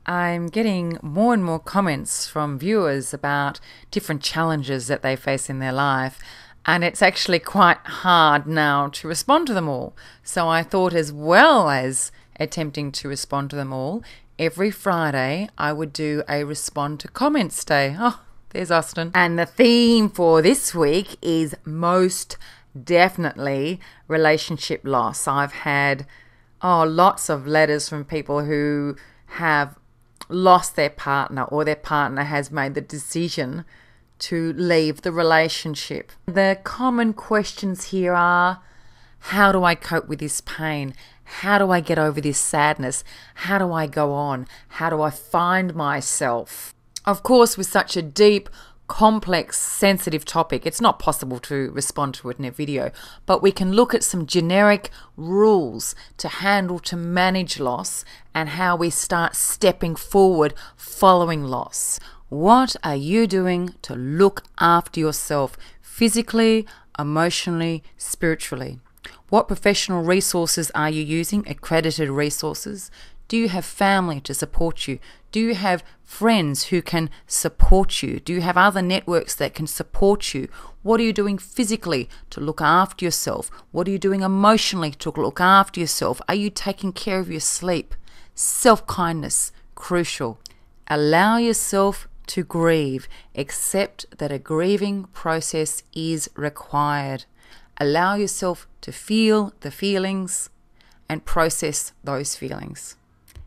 I'm getting more and more comments from viewers about different challenges that they face in their life, and it's actually quite hard now to respond to them all. So I thought, as well as attempting to respond to them all, every Friday I would do a Respond to Comments Day. Oh, there's Austin. And the theme for this week is most definitely relationship loss. I've had lots of letters from people who have lost their partner, or their partner has made the decision to leave the relationship. The common questions here are: how do I cope with this pain? How do I get over this sadness? How do I go on? How do I find myself? Of course, with such a deep, complex, sensitive topic, it's not possible to respond to it in a video, but we can look at some generic rules to handle, to manage loss, and how we start stepping forward following loss. What are you doing to look after yourself physically, emotionally, spiritually? What professional resources are you using? Accredited resources? Do you have family to support you? Do you have friends who can support you? Do you have other networks that can support you? What are you doing physically to look after yourself? What are you doing emotionally to look after yourself? Are you taking care of your sleep? Self-kindness, crucial. Allow yourself to grieve. Accept that a grieving process is required. Allow yourself to feel the feelings and process those feelings.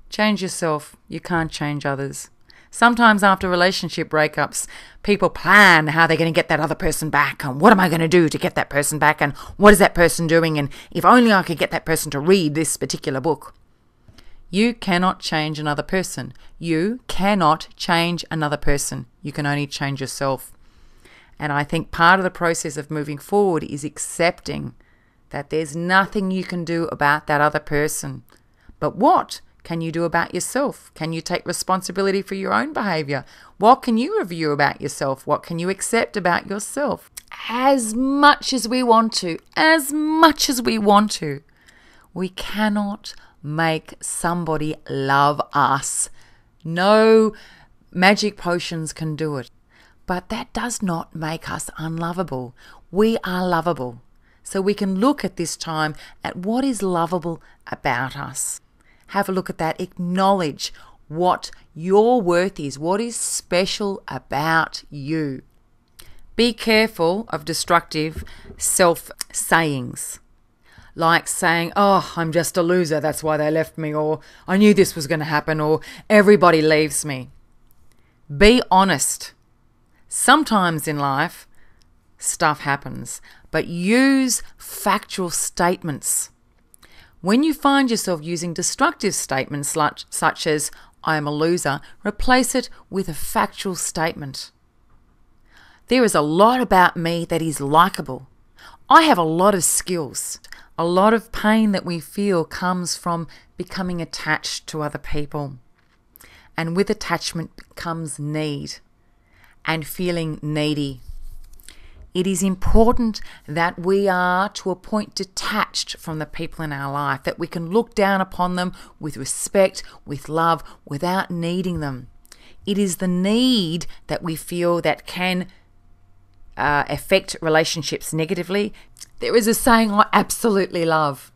Change yourself. You can't change others. Sometimes after relationship breakups, people plan how they're going to get that other person back, and what am I going to do to get that person back, and what is that person doing, and if only I could get that person to read this particular book. You cannot change another person. You cannot change another person. You can only change yourself. And I think part of the process of moving forward is accepting that there's nothing you can do about that other person. But what can you do about yourself? Can you take responsibility for your own behavior? What can you review about yourself? What can you accept about yourself? As much as we want to, we cannot make somebody love us. No magic potions can do it. But that does not make us unlovable. We are lovable. So we can look at this time at what is lovable about us. Have a look at that. Acknowledge what your worth is, what is special about you. Be careful of destructive self-sayings, like saying, oh, I'm just a loser, that's why they left me, or I knew this was going to happen, or everybody leaves me. Be honest. Sometimes in life, stuff happens, but use factual statements. When you find yourself using destructive statements such as, I am a loser, replace it with a factual statement. There is a lot about me that is likable. I have a lot of skills. A lot of pain that we feel comes from becoming attached to other people. And with attachment comes need and feeling needy. It is important that we are to a point detached from the people in our life, that we can look down upon them with respect, with love, without needing them. It is the need that we feel that can affect relationships negatively. There is a saying I absolutely love.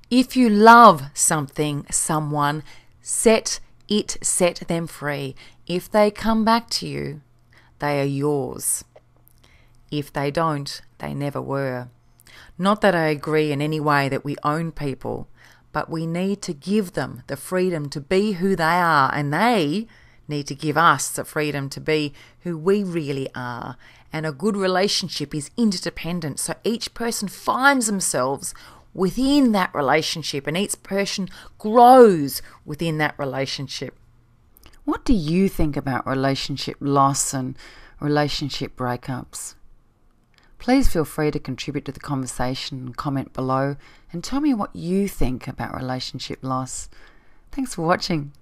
If you love someone, set them free. If they come back to you, they are yours. If they don't, they never were. Not that I agree in any way that we own people, but we need to give them the freedom to be who they are, and they need to give us the freedom to be who we really are. And a good relationship is interdependent, so each person finds themselves within that relationship, and each person grows within that relationship. What do you think about relationship loss and relationship breakups? Please feel free to contribute to the conversation and comment below and tell me what you think about relationship loss. Thanks for watching.